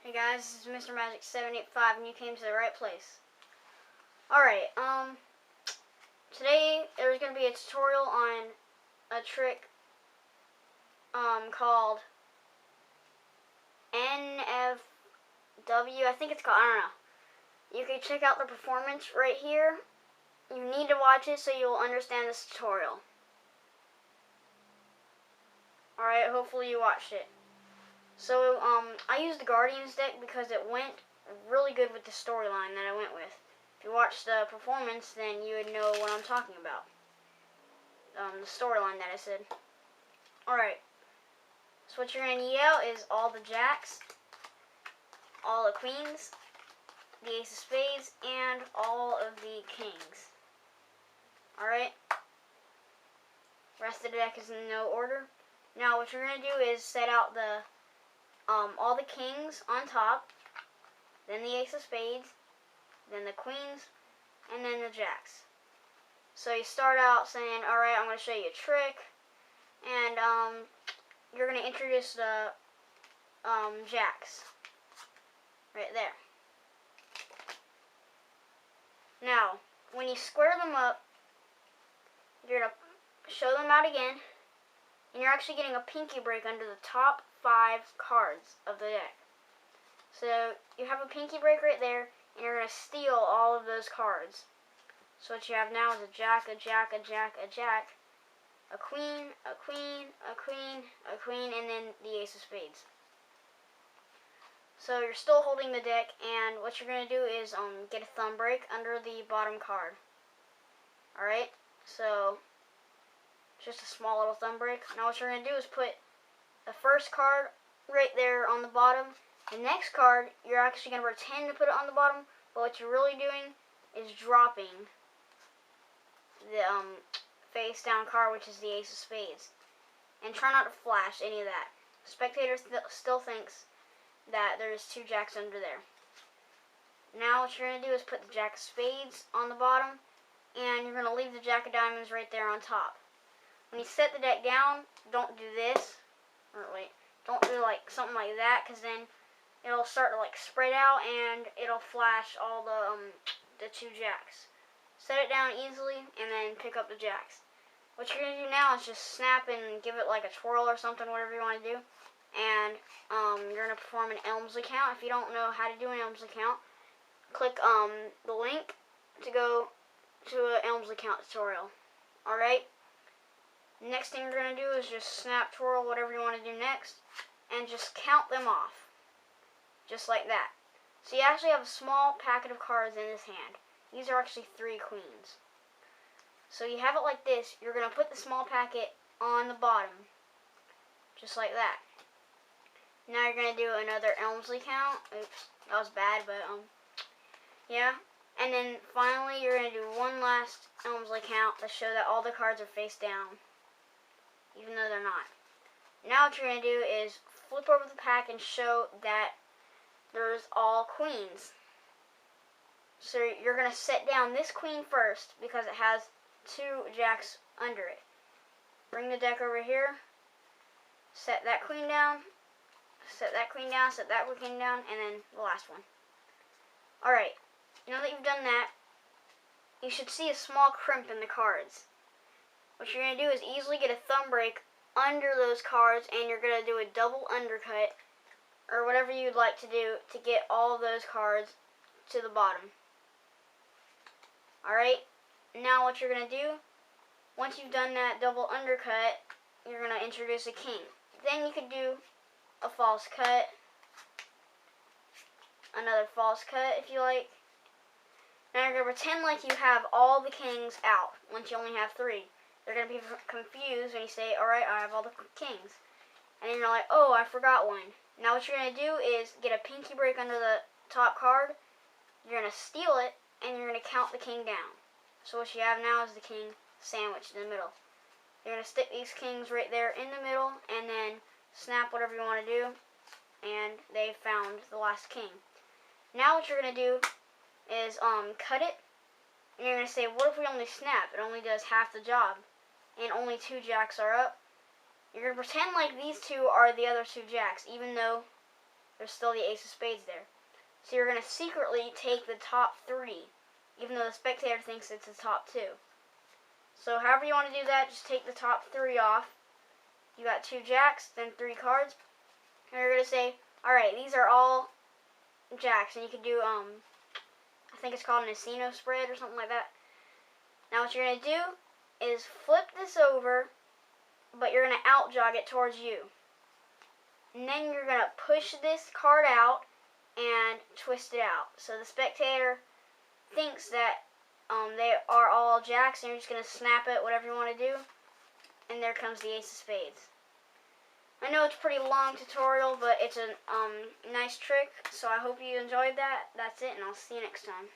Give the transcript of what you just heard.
Hey guys, this is Mr. Magic 785 and you came to the right place. Alright, today there's going to be a tutorial on a trick called NFW, I think it's called, I don't know. You can check out the performance right here. You need to watch it so you'll understand this tutorial. Alright, hopefully you watched it. So, I used the Guardians deck because it went really good with the storyline that I went with. If you watched the performance, then you would know what I'm talking about. The storyline that I said. Alright. So what you're going to need out is all the jacks, all the queens, the ace of spades, and all of the kings. Alright. Rest of the deck is in no order. Now what you're going to do is set out the all the kings on top, then the ace of spades, then the queens, and then the jacks. So you start out saying, alright, I'm going to show you a trick, and you're going to introduce the jacks right there. Now, when you square them up, you're going to show them out again, and you're actually getting a pinky break under the top 5 cards of the deck. So you have a pinky break right there, and you're going to steal all of those cards. So what you have now is a jack, a jack, a jack, a jack, a queen, a queen, a queen, a queen, and then the ace of spades. So you're still holding the deck, and what you're going to do is get a thumb break under the bottom card. Alright, so just a small little thumb break. Now what you're going to do is put the first card right there on the bottom. The next card, you're actually going to pretend to put it on the bottom, but what you're really doing is dropping the face down card, which is the ace of spades. And try not to flash any of that. Spectator still thinks that there's 2 jacks under there. Now what you're going to do is put the jack of spades on the bottom, and you're going to leave the jack of diamonds right there on top. When you set the deck down, don't do this. Or wait, don't do like something like that, because then it'll start to like spread out and it'll flash all the 2 jacks. Set it down easily and then pick up the jacks. What you're gonna do now is just snap and give it like a twirl or something, whatever you want to do. And you're gonna perform an Elmsley count. If you don't know how to do an Elmsley count, click the link to go to an Elmsley count tutorial. Alright? Next thing you're going to do is just snap, twirl, whatever you want to do next, and just count them off. Just like that. So you actually have a small packet of cards in this hand. These are actually 3 queens. So you have it like this. You're going to put the small packet on the bottom. Just like that. Now you're going to do another Elmsley count. Oops, that was bad, but yeah. And then finally you're going to do one last Elmsley count to show that all the cards are face down, even though they're not. Now what you're going to do is flip over the pack and show that there's all queens. So you're going to set down this queen first because it has 2 jacks under it. Bring the deck over here, set that queen down, set that queen down, set that queen down, and then the last one. Alright, now that you've done that, you should see a small crimp in the cards. What you're going to do is easily get a thumb break under those cards, and you're going to do a double undercut, or whatever you'd like to do to get all of those cards to the bottom. Alright, now what you're going to do, once you've done that double undercut, you're going to introduce a king. Then you could do a false cut, another false cut if you like. Now you're going to pretend like you have all the kings out, once you only have 3. They're going to be confused when you say, alright, I have all the kings. And then you're like, oh, I forgot one. Now what you're going to do is get a pinky break under the top card. You're going to steal it, and you're going to count the king down. So what you have now is the king sandwiched in the middle. You're going to stick these kings right there in the middle, and then snap whatever you want to do. And they found the last king. Now what you're going to do is cut it. And you're going to say, what if we only snap? It only does half the job. And only 2 jacks are up. You're going to pretend like these 2 are the other 2 jacks, even though there's still the ace of spades there. So you're going to secretly take the top 3, even though the spectator thinks it's the top 2. So however you want to do that, just take the top 3 off. You got 2 jacks, then 3 cards. And you're going to say, alright, these are all jacks. And you can do, I think it's called an Asino spread or something like that. Now what you're going to do is flip this over, but you're going to out jog it towards you. And then you're going to push this card out and twist it out. So the spectator thinks that they are all jacks, and you're just going to snap it, whatever you want to do. And there comes the ace of spades. I know it's a pretty long tutorial, but it's a nice trick, so I hope you enjoyed that. That's it, and I'll see you next time.